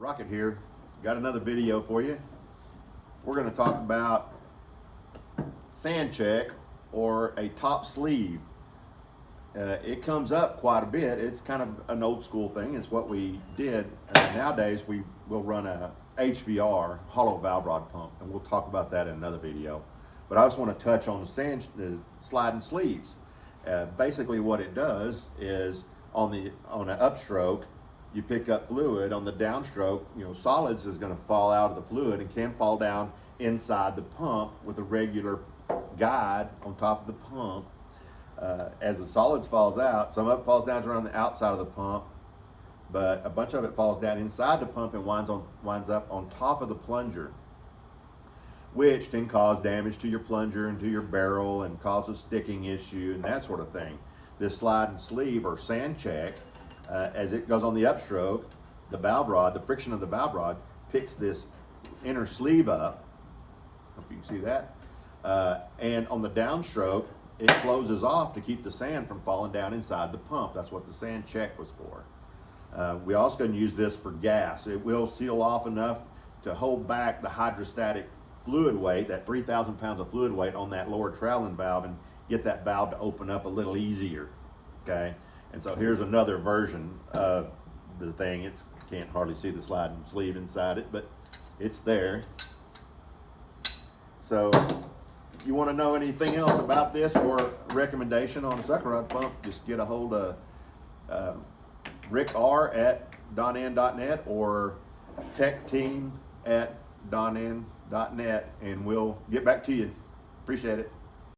Rocket here. Got another video for you. We're going to talk about sand check or a top sleeve. It comes up quite a bit. It's kind of an old school thing. It's what we did. Nowadays we will run a HVR, hollow valve rod pump, and we'll talk about that in another video. But I just want to touch on the sliding sleeves. Basically what it does is on an upstroke, you pick up fluid. On the downstroke, solids is going to fall out of the fluid and can fall down inside the pump with a regular guide on top of the pump. As the solids falls out, some of it falls down around the outside of the pump, but a bunch of it falls down inside the pump and winds up on top of the plunger, which can cause damage to your plunger and to your barrel and cause a sticking issue and that sort of thing. This sliding sleeve or sand check, as it goes on the upstroke, the valve rod, the friction of the valve rod picks this inner sleeve up. Hope you can see that. And on the downstroke, it closes off to keep the sand from falling down inside the pump. That's what the sand check was for. We also can use this for gas. It will seal off enough to hold back the hydrostatic fluid weight, that 3,000 pounds of fluid weight on that lower traveling valve, and get that valve to open up a little easier, okay? And so here's another version of the thing. You can't hardly see the sliding sleeve inside it, but it's there. So if you want to know anything else about this or recommendation on a sucker rod pump, just get a hold of Rick R at Don-Nan.net or tech team at Don-Nan.net, and we'll get back to you. Appreciate it.